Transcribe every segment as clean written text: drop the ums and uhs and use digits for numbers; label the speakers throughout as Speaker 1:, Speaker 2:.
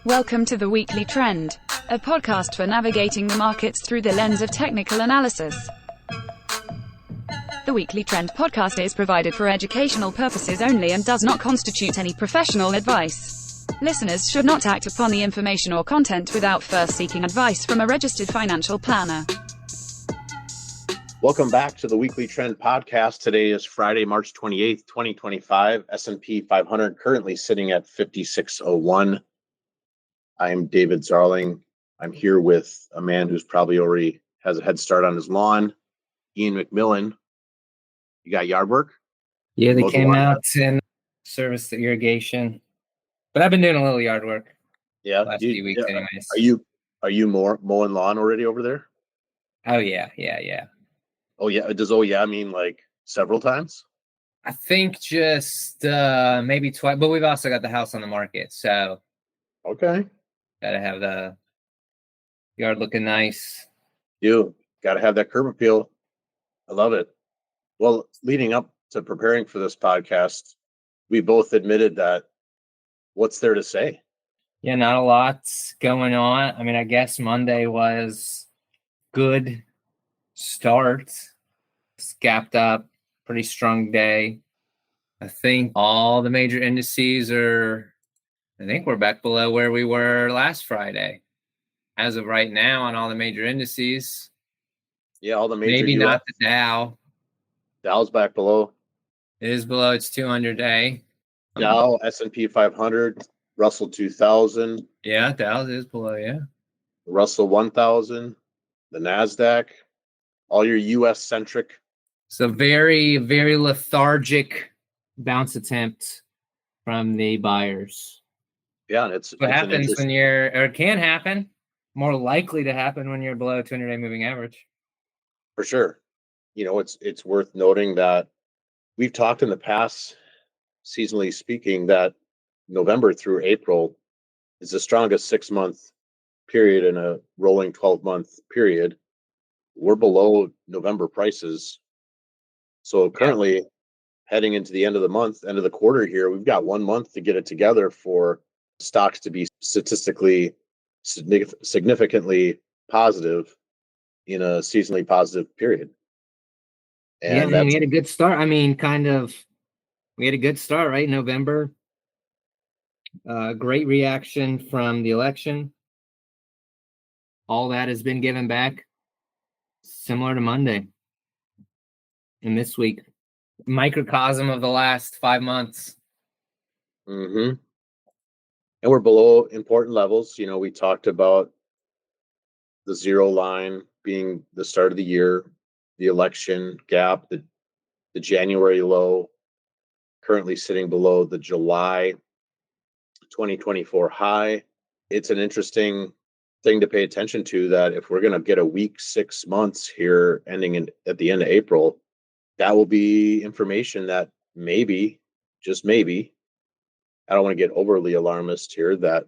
Speaker 1: Welcome to The Weekly Trend, a podcast for navigating the markets through the lens of technical analysis. The Weekly Trend podcast is provided for educational purposes only and does not constitute any professional advice. Listeners should not act upon the information or content without first seeking advice from a registered financial planner.
Speaker 2: Welcome back to the Weekly Trend podcast. Today is Friday, March 28th, 2025. S&P 500 currently sitting at 5601. I am David Zarling. I'm here with a man who's probably already has a head start on his lawn, Ian McMillan. You got yard work?
Speaker 3: Yeah, they came out and serviced the irrigation. But I've been doing a little yard work.
Speaker 2: Yeah,
Speaker 3: last few weeks anyways.
Speaker 2: Are you more mowing lawn already over there?
Speaker 3: Oh yeah.
Speaker 2: Oh yeah. Does oh yeah mean like several times?
Speaker 3: I think just maybe twice, but we've also got the house on the market, so
Speaker 2: okay.
Speaker 3: Gotta have the yard looking nice.
Speaker 2: You gotta have that curb appeal. I love it. Well, leading up to preparing for this podcast, we both admitted that what's there to say?
Speaker 3: Yeah, not a lot going on. I mean, I guess Monday was good start. Gapped up, pretty strong day. I think all the major indices I think we're back below where we were last Friday. As of right now on all the major indices.
Speaker 2: Yeah, all the major
Speaker 3: maybe
Speaker 2: US.
Speaker 3: Not the Dow.
Speaker 2: Dow's back below.
Speaker 3: It is below its 200-day.
Speaker 2: Dow, S&P 500, Russell 2000.
Speaker 3: Yeah, Dow is below, yeah.
Speaker 2: Russell 1000, the NASDAQ, all your US-centric.
Speaker 3: So very, very lethargic bounce attempt from the buyers.
Speaker 2: Yeah, and it's
Speaker 3: what happens when it can happen, more likely to happen when you're below 200-day moving average.
Speaker 2: For sure. You know, it's worth noting that we've talked in the past, seasonally speaking, that November through April is the strongest 6-month period in a rolling 12-month period. We're below November prices. So currently heading into the end of the month, end of the quarter here, we've got 1 month to get it together for stocks to be statistically significantly positive in a seasonally positive period. And
Speaker 3: we had a good start. I mean, we had a good start, right? November. Great reaction from the election. All that has been given back, similar to Monday. And this week, microcosm of the last 5 months.
Speaker 2: Mm-hmm. And we're below important levels. You know, we talked about the zero line being the start of the year, the election gap, the January low, currently sitting below the July 2024 high. It's an interesting thing to pay attention to, that if we're going to get a weak 6 months here ending at the end of April, that will be information that maybe, just maybe, I don't want to get overly alarmist here, that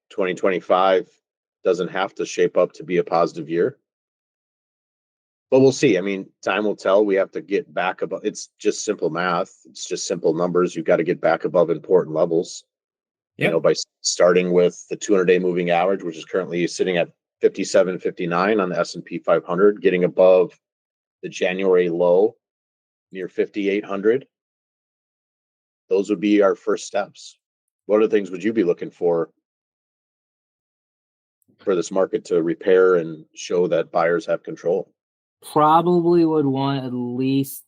Speaker 2: 2025 doesn't have to shape up to be a positive year. But we'll see. I mean, time will tell. We have to get back above. It's just simple math. It's just simple numbers. You've got to get back above important levels. Yep. You know, by starting with the 200-day moving average, which is currently sitting at 57.59 on the S&P 500, getting above the January low near 5,800. Those would be our first steps. What other things would you be looking for this market to repair and show that buyers have control?
Speaker 3: Probably would want at least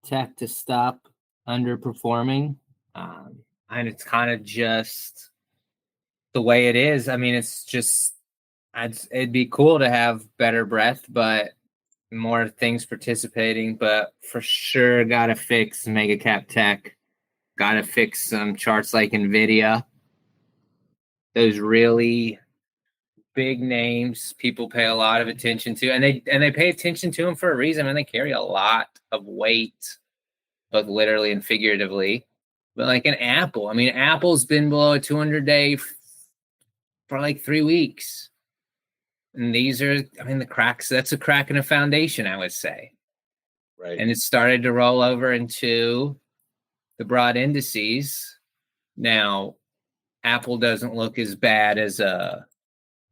Speaker 3: tech to stop underperforming. And it's kind of just the way it is. I mean, it's just, it'd be cool to have better breadth, but more things participating. But for sure, got to fix mega cap tech. Got to fix some charts like NVIDIA. Those really big names people pay a lot of attention to, and they pay attention to them for a reason, and they carry a lot of weight, both literally and figuratively. But like an Apple, I mean, Apple's been below a 200-day for like 3 weeks. And these are, I mean, the cracks, that's a crack in a foundation, I would say.
Speaker 2: Right.
Speaker 3: And it started to roll over into the broad indices. Now, Apple doesn't look as bad as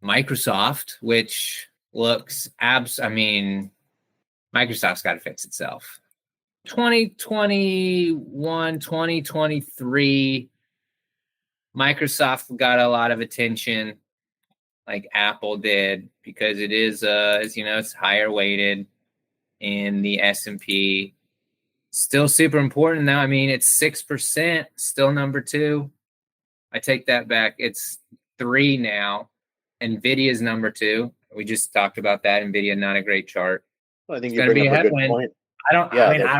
Speaker 3: Microsoft, which looks I mean, Microsoft's got to fix itself. 2021, 2023, Microsoft got a lot of attention like Apple did because it is, as you know, it's higher weighted in the S&P. Still super important though. I mean, it's 6%, still number 2. I take that back. It's 3 now. Nvidia's number 2. We just talked about that. Nvidia, not a great chart.
Speaker 2: Well, I think
Speaker 3: It's
Speaker 2: you
Speaker 3: going to
Speaker 2: bring
Speaker 3: be a
Speaker 2: up a good
Speaker 3: headwind.
Speaker 2: point.
Speaker 3: I don't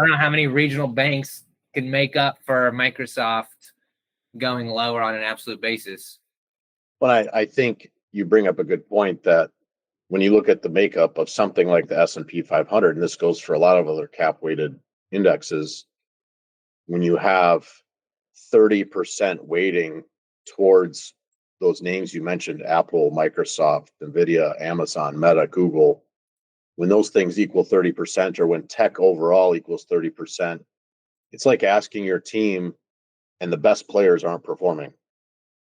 Speaker 3: know how many regional banks can make up for Microsoft going lower on an absolute basis.
Speaker 2: Well, I think you bring up a good point that when you look at the makeup of something like the S&P 500, and this goes for a lot of other cap-weighted indexes, when you have 30% weighting towards those names you mentioned, Apple, Microsoft, Nvidia, Amazon, Meta, Google, when those things equal 30%, or when tech overall equals 30%, it's like asking your team and the best players aren't performing.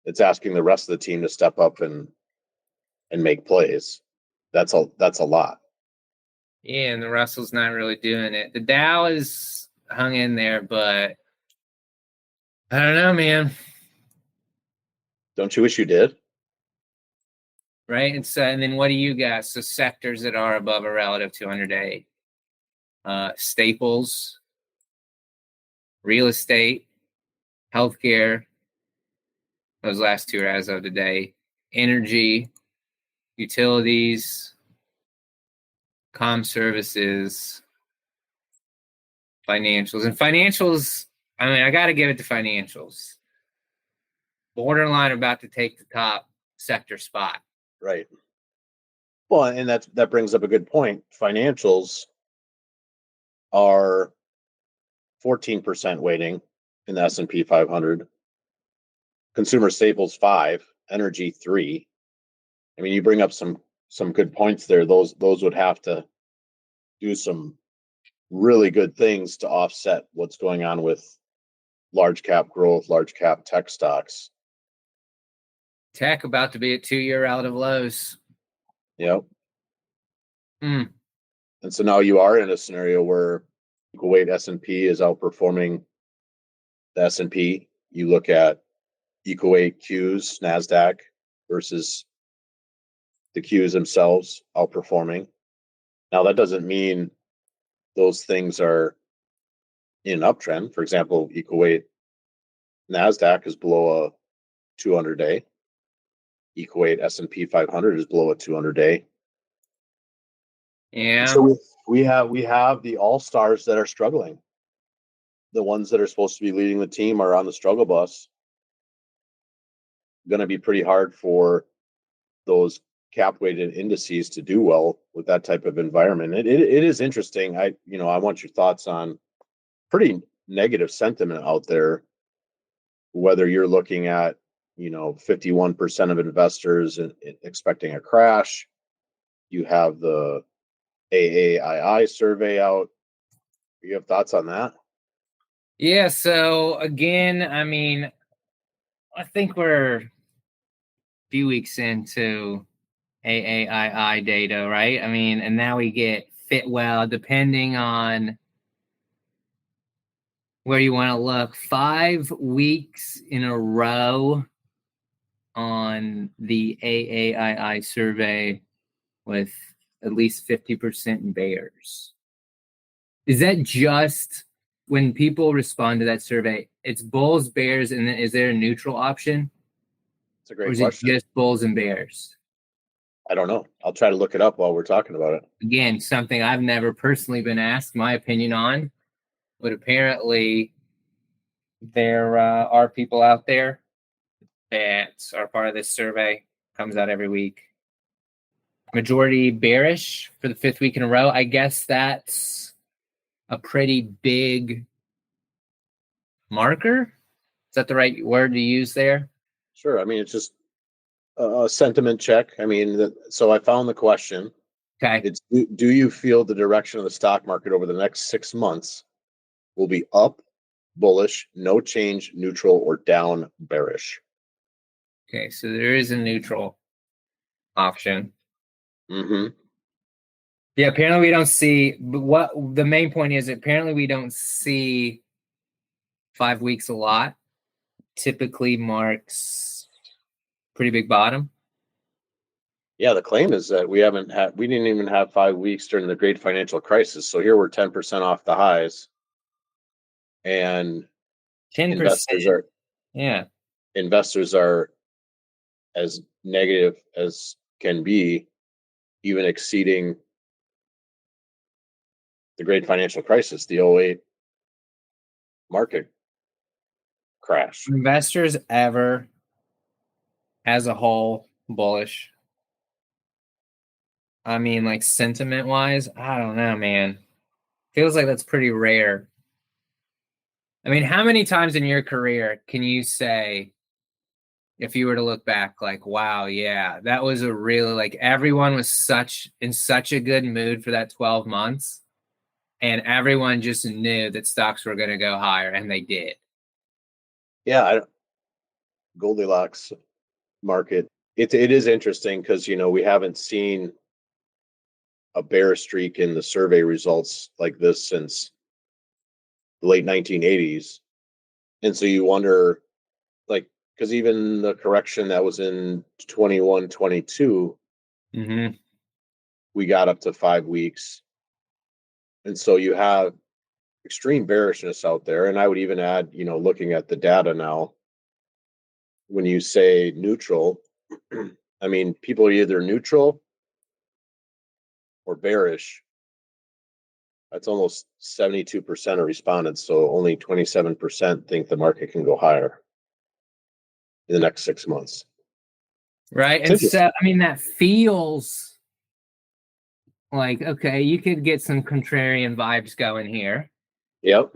Speaker 2: It's asking the rest of the team to step up and make plays. That's a lot.
Speaker 3: Yeah, and the Russell's not really doing it. The Dow is hung in there, but I don't know, man.
Speaker 2: Don't you wish you did?
Speaker 3: Right? And so, and then what do you got? So sectors that are above a relative 200-day. Staples, real estate, healthcare. Those last 2 are as of today. Energy, utilities, comm services, financials. And financials, I mean, I got to give it to financials. Borderline about to take the top sector spot.
Speaker 2: Right. Well, and that brings up a good point. Financials are 14% weighting in the S&P 500. Consumer staples 5, energy 3. I mean, you bring up some good points there. Those would have to do some really good things to offset what's going on with large cap growth, large cap tech stocks.
Speaker 3: Tech about to be at 2-year relative lows.
Speaker 2: Yep.
Speaker 3: Mm.
Speaker 2: And so now you are in a scenario where equal weight S&P is outperforming the S&P. You look at equal weight Qs, NASDAQ versus the Qs themselves outperforming. Now that doesn't mean those things are in an uptrend. For example, equal weight NASDAQ is below a 200-day. Equal weight S&P 500 is below a 200-day.
Speaker 3: Yeah.
Speaker 2: So we have the all-stars that are struggling. The ones that are supposed to be leading the team are on the struggle bus. Going to be pretty hard for those cap-weighted indices to do well with that type of environment. It is interesting. I want your thoughts on pretty negative sentiment out there. Whether you're looking at 51% of investors expecting a crash. You have the AAII survey out. You have thoughts on that?
Speaker 3: Yeah. So again, I mean, I think we're a few weeks into AAII data, right? I mean, and now we get Fitwel, depending on where you want to look, 5 weeks in a row on the AAII survey with at least 50% bears. Is that just when people respond to that survey, it's bulls, bears, and then is there a neutral option?
Speaker 2: It's a great
Speaker 3: or is
Speaker 2: question.
Speaker 3: it just bulls and bears?
Speaker 2: I don't know. I'll try to look it up while we're talking about it.
Speaker 3: Again, something I've never personally been asked my opinion on, but apparently there are people out there that are part of this survey. Comes out every week. Majority bearish for the 5th week in a row. I guess that's a pretty big marker. Is that the right word to use there?
Speaker 2: Sure. I mean, it's just a sentiment check. I mean, so I found the question.
Speaker 3: Okay.
Speaker 2: It's do you feel the direction of the stock market over the next 6 months will be up, bullish, no change, neutral, or down, bearish?
Speaker 3: Okay, so there is a neutral option.
Speaker 2: Mm-hmm.
Speaker 3: Yeah, apparently we don't see, but what the main point is, apparently we don't see 5 weeks a lot. Typically marks pretty big bottom.
Speaker 2: Yeah, the claim is that we didn't even have 5 weeks during the great financial crisis. So here we're 10% off the highs. And
Speaker 3: 10%. Yeah.
Speaker 2: investors are as negative as can be, even exceeding the great financial crisis, the '08 market crash.
Speaker 3: Investors ever, as a whole, bullish? I mean, like sentiment wise, I don't know, man. Feels like that's pretty rare. I mean, how many times in your career can you say, if you were to look back, like, wow, yeah, that was a really, like, everyone was in such a good mood for that 12 months, and everyone just knew that stocks were going to go higher, and they did.
Speaker 2: Yeah, Goldilocks market. It is interesting because we haven't seen a bear streak in the survey results like this since the late 1980s, and so you wonder, like, because even the correction that was in 21, 22,
Speaker 3: Mm-hmm.
Speaker 2: we got up to 5 weeks, and so you have extreme bearishness out there. And I would even add, looking at the data now, when you say neutral, I mean, people are either neutral or bearish. That's almost 72% of respondents. So only 27% think the market can go higher in the next 6 months.
Speaker 3: Right. And so, I mean, that feels like, okay, you could get some contrarian vibes going here.
Speaker 2: Yep.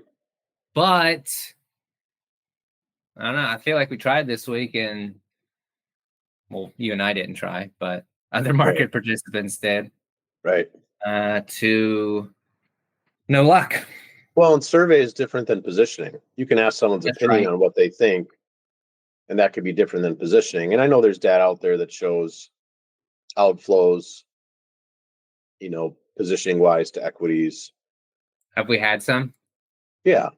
Speaker 3: But I don't know. I feel like we tried this week, and well, you and I didn't try, but other market participants did.
Speaker 2: Right.
Speaker 3: To no luck.
Speaker 2: Well, and survey is different than positioning. You can ask someone's opinion on what they think, and that could be different than positioning. And I know there's data out there that shows outflows, positioning wise to equities.
Speaker 3: Have we had some?
Speaker 2: Yeah.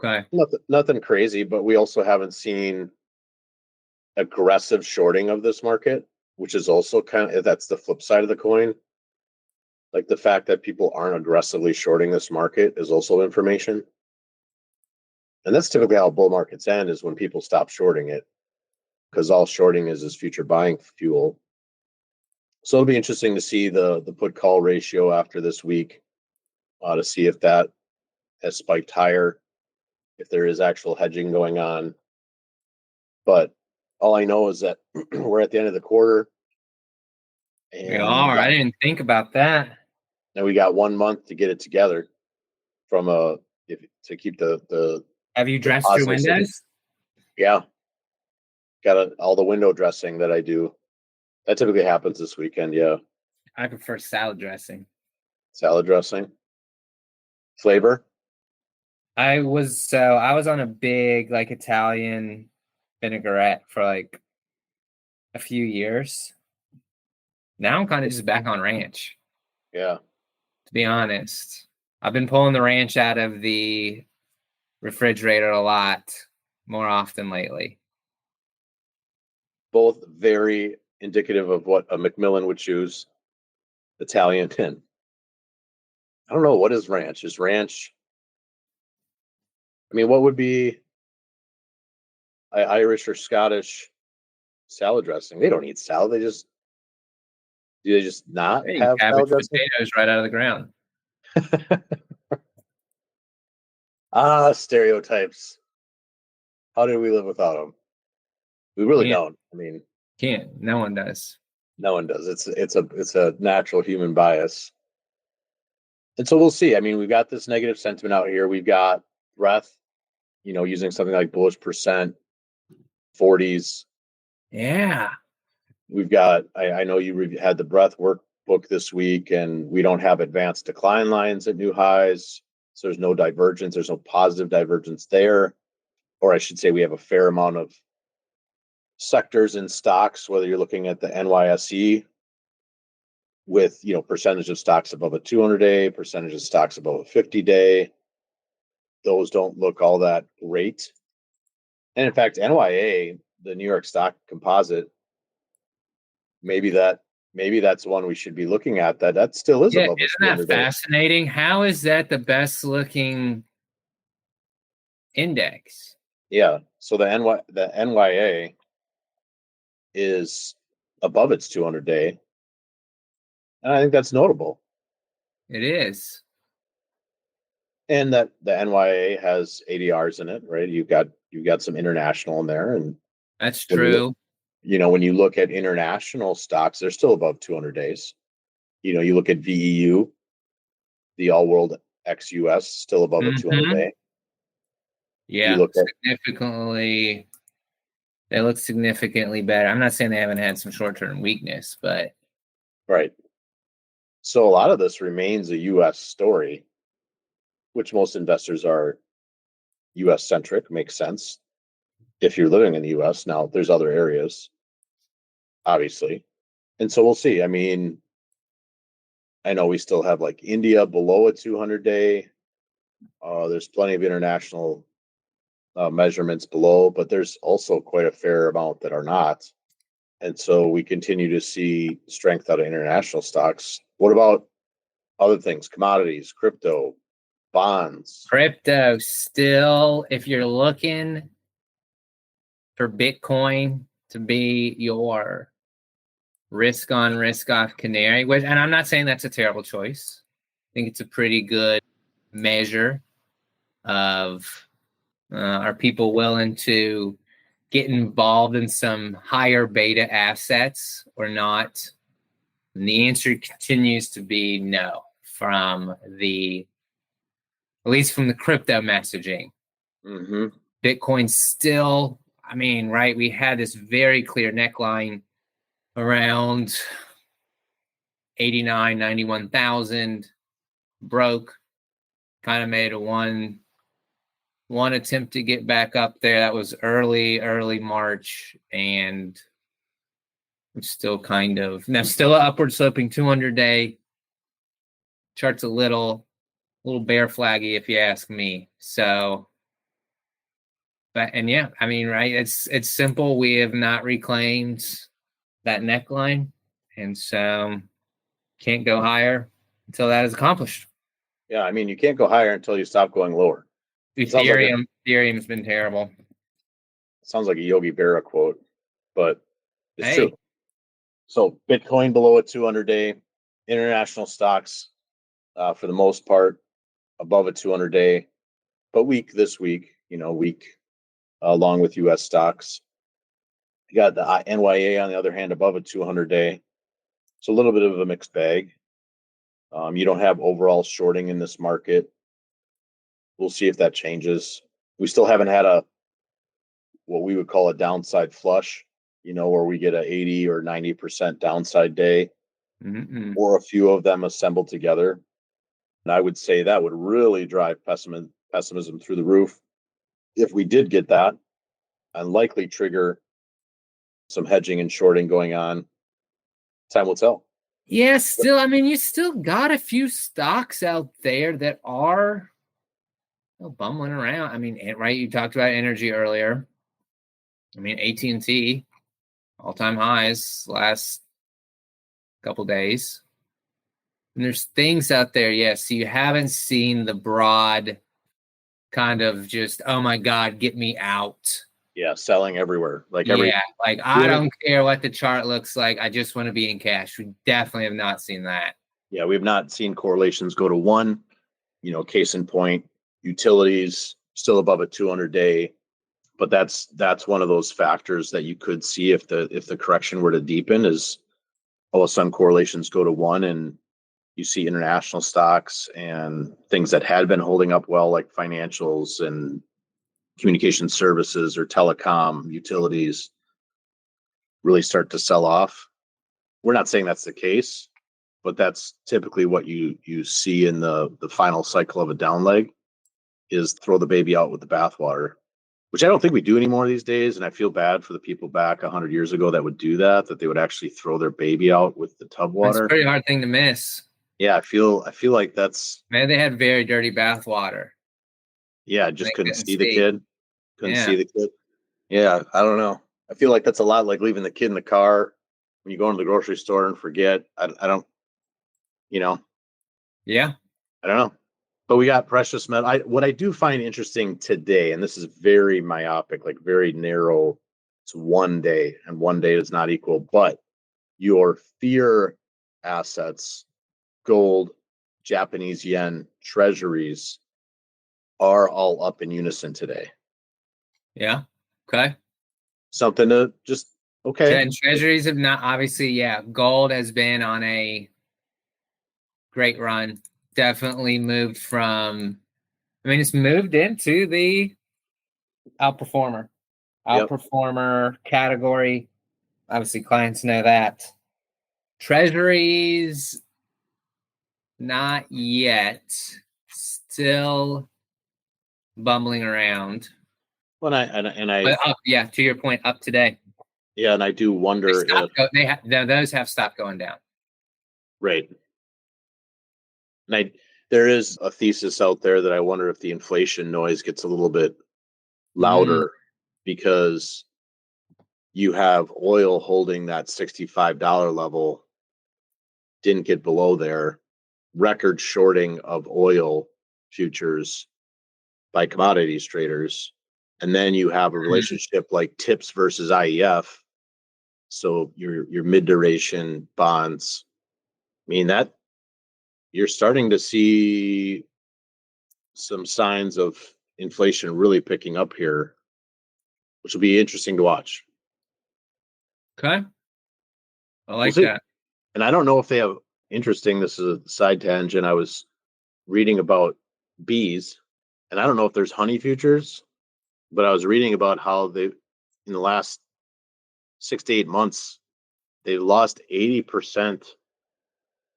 Speaker 3: Okay.
Speaker 2: Nothing crazy, but we also haven't seen aggressive shorting of this market, which is also that's the flip side of the coin. Like, the fact that people aren't aggressively shorting this market is also information. And that's typically how bull markets end, is when people stop shorting it, because all shorting is future buying fuel. So it'll be interesting to see the put call ratio after this week, to see if that has spiked higher, if there is actual hedging going on. But all I know is that we're at the end of the quarter. And
Speaker 3: we are. I didn't think about that.
Speaker 2: And we got 1 month to get it together to keep the
Speaker 3: Have you dressed your windows?
Speaker 2: Yeah. Got all the window dressing that I do. That typically happens this weekend. Yeah.
Speaker 3: I prefer salad dressing.
Speaker 2: Salad dressing. Flavor?
Speaker 3: I was on a big, like, Italian vinaigrette for like a few years. Now I'm kind of just back on ranch.
Speaker 2: Yeah.
Speaker 3: To be honest, I've been pulling the ranch out of the refrigerator a lot more often lately.
Speaker 2: Both very indicative of what a Macmillan would choose. Italian and I don't know, what is ranch? Is ranch? I mean, what would be Irish or Scottish salad dressing? They don't eat salad. Do they just not have salad dressing?
Speaker 3: Potatoes right out of the ground.
Speaker 2: Stereotypes. How did we live without them? We really don't. I mean,
Speaker 3: can't. No one does.
Speaker 2: No one does. It's a natural human bias. And so we'll see. I mean, we've got this negative sentiment out here. We've got breadth, using something like bullish percent, 40s.
Speaker 3: Yeah.
Speaker 2: We've got, I know you had the breadth workbook this week, and we don't have advanced decline lines at new highs. So there's no divergence. There's no positive divergence there. Or I should say, we have a fair amount of sectors in stocks, whether you're looking at the NYSE with, percentage of stocks above a 200-day, percentage of stocks above a 50-day, those don't look all that great. And in fact, NYA, the New York Stock Composite, maybe that's one we should be looking at. That still is above.
Speaker 3: Isn't that fascinating? How is that the best looking index?
Speaker 2: Yeah. So the NYA is above its 200-day, and I think that's notable.
Speaker 3: It is.
Speaker 2: And that the NYA has ADRs in it, right? You've got some international in there, and
Speaker 3: that's true.
Speaker 2: When you look at international stocks, they're still above 200 days. You look at VEU, the All World ex-US, still above a 200-day.
Speaker 3: Yeah, significantly. They look significantly better. I'm not saying they haven't had some short-term weakness, but
Speaker 2: right. So a lot of this remains a U.S. story, which most investors are U.S. centric. Makes sense if you're living in the U.S. Now, there's other areas, obviously, and so we'll see. I mean, I know we still have like India below a 200-day. There's plenty of international measurements below, but there's also quite a fair amount that are not. And so we continue to see strength out of international stocks. What about other things? Commodities, crypto, bonds?
Speaker 3: Crypto still, if you're looking for Bitcoin to be your risk on, risk off canary, and I'm not saying that's a terrible choice. I think it's a pretty good measure of are people willing to get involved in some higher beta assets or not? And the answer continues to be no at least from the crypto messaging.
Speaker 2: Mm-hmm.
Speaker 3: Bitcoin still, right? We had this very clear neckline around 89, 91,000, broke, kind of made a one attempt to get back up there. That was early March, and it's still kind of still an upward sloping 200-day. Chart's a little bear flaggy if you ask me. So, right? It's simple. We have not reclaimed that neckline, and so can't go higher until that is accomplished.
Speaker 2: Yeah, you can't go higher until you stop going lower.
Speaker 3: Ethereum's been terrible.
Speaker 2: Sounds like a Yogi Berra quote, but it's true. So Bitcoin below a 200-day, international stocks for the most part above a 200-day, but weak this week. Weak along with U.S. stocks. You got the NYA on the other hand above a 200-day. It's a little bit of a mixed bag. You don't have overall shorting in this market. We'll see if that changes. We still haven't had what we would call a downside flush, where we get a 80 or 90% downside day, or a few of them assembled together. And I would say that would really drive pessimism through the roof if we did get that, and likely trigger some hedging and shorting going on. Time will tell.
Speaker 3: Yeah, still, you still got a few stocks out there that are bumbling around. Right, you talked about energy earlier. AT&T, all-time highs last couple days. And there's things out there, yes, you haven't seen the broad kind of just, oh my God, get me out.
Speaker 2: Yeah, selling everywhere. I
Speaker 3: don't care what the chart looks like. I just want to be in cash. We definitely have not seen that.
Speaker 2: Yeah, we've not seen correlations go to 1. Case in point, utilities still above a 200-day, but that's one of those factors that you could see if the correction were to deepen, is all of a sudden correlations go to 1, and you see international stocks and things that had been holding up well, like financials and communication services or telecom, utilities, really start to sell off. We're not saying that's the case, but that's typically what you see in the final cycle of a down leg, is throw the baby out with the bathwater. which I don't think we do anymore these days. And I feel bad for the people back 100 years ago that would do that they would actually throw their baby out with the tub
Speaker 3: That's
Speaker 2: water.
Speaker 3: a pretty hard thing to miss.
Speaker 2: Yeah, I feel like that's,
Speaker 3: Man, they had very dirty bath water.
Speaker 2: yeah, just
Speaker 3: They
Speaker 2: couldn't
Speaker 3: couldn't
Speaker 2: see the
Speaker 3: see.
Speaker 2: kid. Couldn't
Speaker 3: Yeah.
Speaker 2: see the kid. Yeah, I don't know. I feel like that's a lot like leaving the kid in the car when you go into the grocery store and forget. I don't, you know,
Speaker 3: Yeah.
Speaker 2: I don't know. But we got precious metal. What I do find interesting today, and this is very myopic, like very narrow, it's one day, and one day is not equal, but your fear assets, gold, Japanese yen, treasuries are all up in unison today.
Speaker 3: Yeah. Okay.
Speaker 2: Something to just, okay.
Speaker 3: And treasuries have not, obviously, yeah. Gold has been on a great run. Definitely moved from, I mean, it's moved into the outperformer
Speaker 2: Yep.
Speaker 3: category. Obviously, clients know that. Treasuries, not yet. Still bumbling around.
Speaker 2: Well, I
Speaker 3: But up, yeah, to your point, up today.
Speaker 2: yeah, and I do wonder if
Speaker 3: Those have stopped going down.
Speaker 2: right. And there is a thesis out there that I wonder if the inflation noise gets a little bit louder because you have oil holding that $65 level, didn't get below there, record shorting of oil futures by commodities traders. And then you have a relationship like TIPS versus IEF. So your mid duration bonds, I mean, that you're starting to see some signs of inflation really picking up here, which will be interesting to watch.
Speaker 3: Okay. I like
Speaker 2: We'll see.
Speaker 3: that.
Speaker 2: And I don't know if they have interesting. This is a side tangent. I was reading about bees, and I don't know if there's honey futures, but I was reading about how they, in the last 6 to 8 months, they lost 80%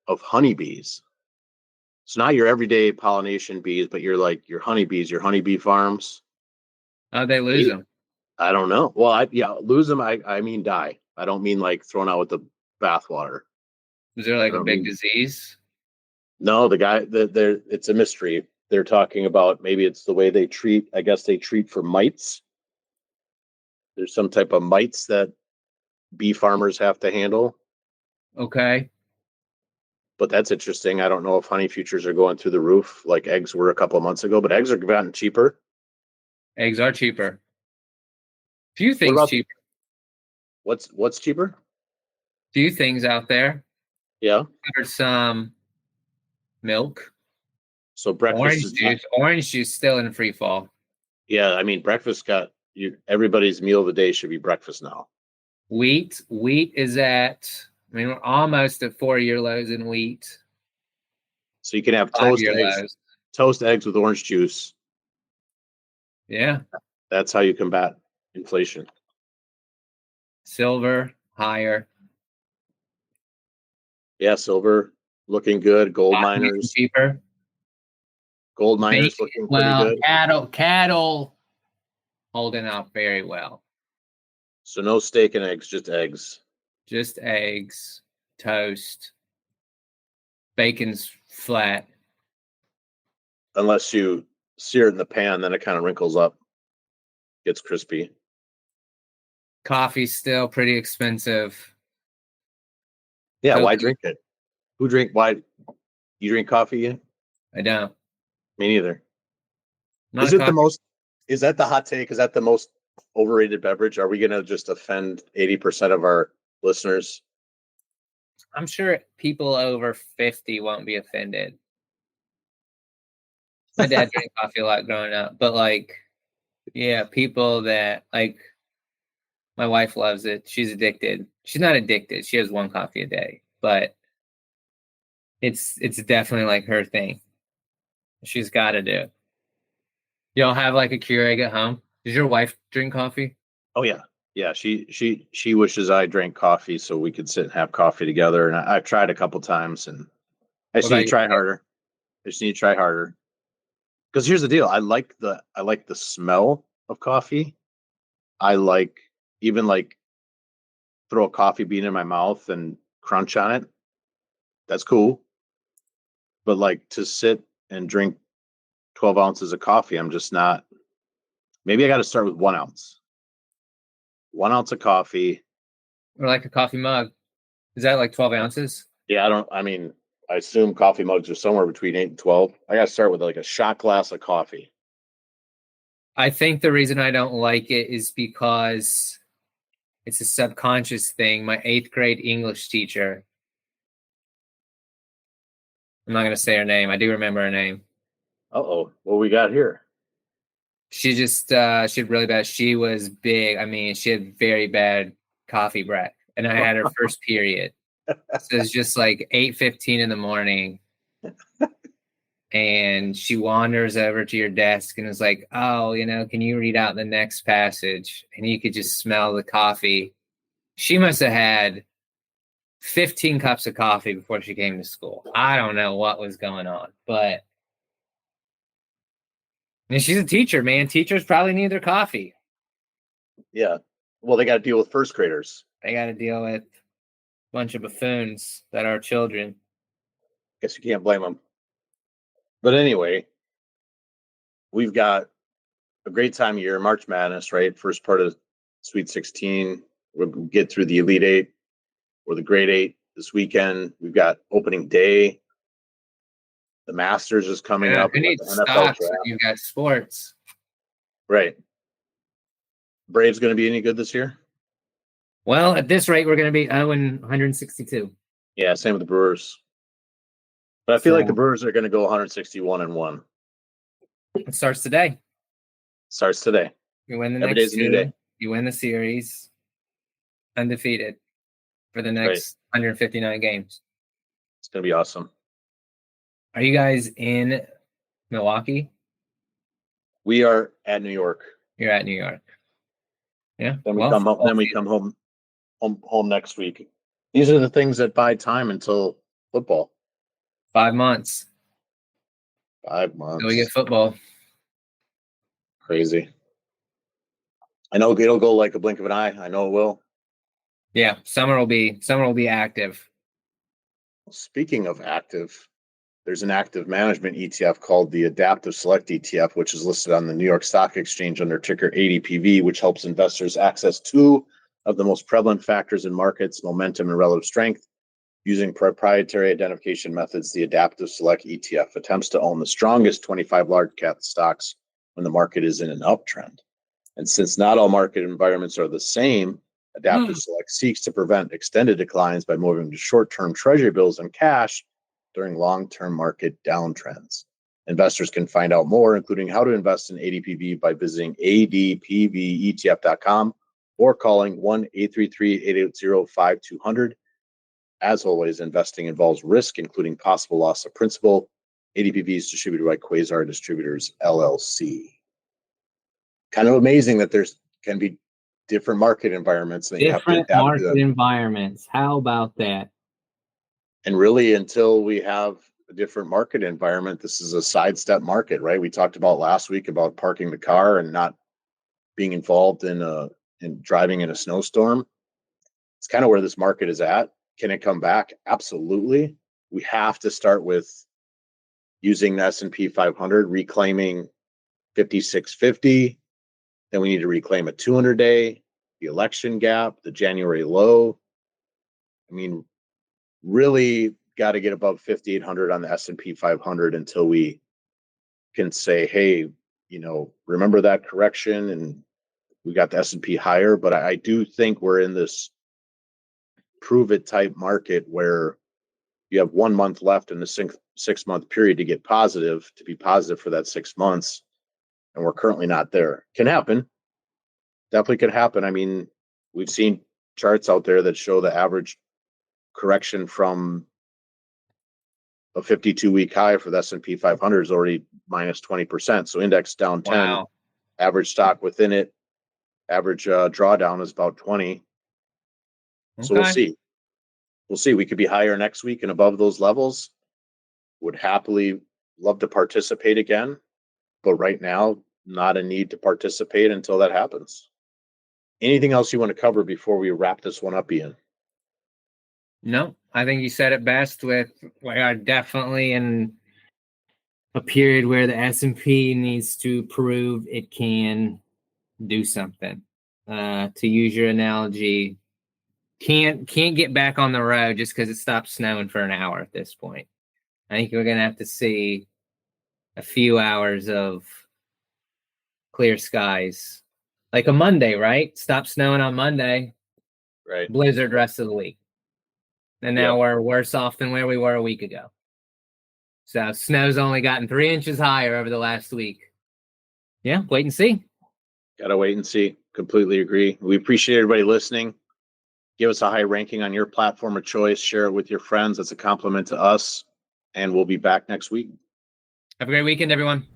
Speaker 2: of honeybees. So not your everyday pollination bees, but you're like your honeybees, your honeybee farms.
Speaker 3: Oh, they lose them.
Speaker 2: I don't know. Well, lose them. I mean die. I don't mean like thrown out with the bathwater.
Speaker 3: Is there like a big disease?
Speaker 2: No, it's a mystery. They're talking about maybe it's the way they treat. I guess they treat for mites. There's some type of mites that bee farmers have to handle.
Speaker 3: Okay.
Speaker 2: But that's interesting. I don't know if honey futures are going through the roof like eggs were a couple of months ago, but eggs are gotten cheaper.
Speaker 3: Eggs are cheaper. Few things cheaper.
Speaker 2: What's cheaper?
Speaker 3: Few things out there.
Speaker 2: Yeah.
Speaker 3: There's some milk.
Speaker 2: So breakfast
Speaker 3: Orange juice still in free fall.
Speaker 2: Yeah, I mean breakfast everybody's meal of the day should be breakfast now.
Speaker 3: Wheat is at, I mean, we're almost at 4-year lows in wheat.
Speaker 2: So you can have toast eggs with orange juice.
Speaker 3: Yeah.
Speaker 2: That's how you combat inflation.
Speaker 3: Silver higher.
Speaker 2: Yeah, silver looking good. Gold miners
Speaker 3: cheaper.
Speaker 2: Gold miners looking pretty good.
Speaker 3: Cattle holding out very well.
Speaker 2: So no steak and eggs, just eggs.
Speaker 3: Just eggs, toast, bacon's flat.
Speaker 2: Unless you sear it in the pan, then it kind of wrinkles up, gets crispy.
Speaker 3: Coffee's still pretty expensive.
Speaker 2: Yeah, why drink it? Why you drink coffee?
Speaker 3: I don't.
Speaker 2: Me neither. Is that the hot take? Is that the most overrated beverage? Are we gonna just offend 80% of our listeners?
Speaker 3: I'm sure people over 50 won't be offended. My dad drank coffee a lot growing up, but people that my wife loves it. She's addicted. She's not addicted. She has 1 coffee a day, but it's definitely like her thing. She's got to do it. Y'all have like a Keurig at home? Does your wife drink coffee?
Speaker 2: Oh yeah. Yeah, she wishes I drank coffee so we could sit and have coffee together. And I've tried a couple times, and I just need to try harder. Because here's the deal: I like the smell of coffee. I like even like throw a coffee bean in my mouth and crunch on it. That's cool. But like to sit and drink 12 ounces of coffee, I'm just not. Maybe I got to start with 1 ounce. 1 ounce of coffee.
Speaker 3: Or like a coffee mug. Is that like 12 ounces?
Speaker 2: Yeah, I assume coffee mugs are somewhere between 8 and 12. I got to start with like a shot glass of coffee.
Speaker 3: I think the reason I don't like it is because it's a subconscious thing. My 8th grade English teacher, I'm not going to say her name. I do remember her name.
Speaker 2: Uh-oh. What we got here?
Speaker 3: She just, she had really bad. She was big. I mean, she had very bad coffee breath. And I had her first period. So it's just like 8:15 in the morning. And she wanders over to your desk and is like, oh, can you read out the next passage? And you could just smell the coffee. She must have had 15 cups of coffee before she came to school. I don't know what was going on, but she's a teacher, man. Teachers probably need their coffee.
Speaker 2: Yeah. Well, they got to deal with first graders.
Speaker 3: They got to deal with a bunch of buffoons that are children.
Speaker 2: Guess you can't blame them. But anyway, we've got a great time of year, March Madness, right? First part of Sweet 16. We'll get through the Elite Eight or the Grade Eight this weekend. We've got opening day. The Masters is coming up.
Speaker 3: Who needs stocks when you've got sports?
Speaker 2: Right. Braves going to be any good this year?
Speaker 3: Well, at this rate, we're going to be 162.
Speaker 2: Yeah, same with the Brewers. But I feel like the Brewers are going to go 161-1.
Speaker 3: It starts today.
Speaker 2: Starts today.
Speaker 3: You win the
Speaker 2: Every
Speaker 3: next
Speaker 2: day's a new day.
Speaker 3: You win the series undefeated for the next 159 games.
Speaker 2: It's going to be awesome.
Speaker 3: Are you guys in Milwaukee?
Speaker 2: We are at New York.
Speaker 3: You're at New York. Yeah.
Speaker 2: Then we come home next week. These are the things that buy time until football.
Speaker 3: 5 months.
Speaker 2: 5 months.
Speaker 3: So we get football.
Speaker 2: Crazy. I know it'll go like a blink of an eye. I know it will.
Speaker 3: Yeah, summer will be active.
Speaker 2: Speaking of active, there's an active management ETF called the Adaptive Select ETF, which is listed on the New York Stock Exchange under ticker ADPV, which helps investors access two of the most prevalent factors in markets, momentum and relative strength. Using proprietary identification methods, the Adaptive Select ETF attempts to own the strongest 25 large cap stocks when the market is in an uptrend. And since not all market environments are the same, Adaptive Select seeks to prevent extended declines by moving to short-term treasury bills and cash during long-term market downtrends. Investors can find out more, including how to invest in ADPV, by visiting adpvetf.com or calling 1-833-880-5200. As always, investing involves risk, including possible loss of principal. ADPV is distributed by Quasar Distributors, LLC. Kind of amazing that there's can be different market environments. And
Speaker 3: different market environments. How about that?
Speaker 2: And really, until we have a different market environment, this is a sidestep market, right? We talked about last week about parking the car and not being involved in driving in a snowstorm. It's kind of where this market is at. Can it come back? Absolutely. We have to start with using the S&P 500, reclaiming 5650. Then we need to reclaim a 200-day, the election gap, the January low. I mean, really got to get above 5,800 on the S&P 500 until we can say, hey, remember that correction, and we got the S&P higher. But I do think we're in this prove it type market where you have 1 month left in the 6 month period to be positive for that 6 months. And we're currently not there. Can happen. Definitely could happen. I mean, we've seen charts out there that show the average correction from a 52-week high for the S&P 500 is already minus 20%. So index down 10, wow. Average stock within it, average drawdown is about 20. So we'll see. We'll see. We could be higher next week and above those levels. Would happily love to participate again. But right now, not a need to participate until that happens. Anything else you want to cover before we wrap this one up, Ian?
Speaker 3: No, I think you said it best. We are definitely in a period where the S&P needs to prove it can do something. To use your analogy, can't get back on the road just because it stopped snowing for an hour at this point. I think we're going to have to see a few hours of clear skies. Like a Monday, right? Stop snowing on Monday.
Speaker 2: Right.
Speaker 3: Blizzard rest of the week. And now we're worse off than where we were a week ago. So snow's only gotten 3 inches higher over the last week. Yeah, wait and see.
Speaker 2: Gotta wait and see. Completely agree. We appreciate everybody listening. Give us a high ranking on your platform of choice. Share it with your friends. That's a compliment to us. And we'll be back next week.
Speaker 3: Have a great weekend, everyone.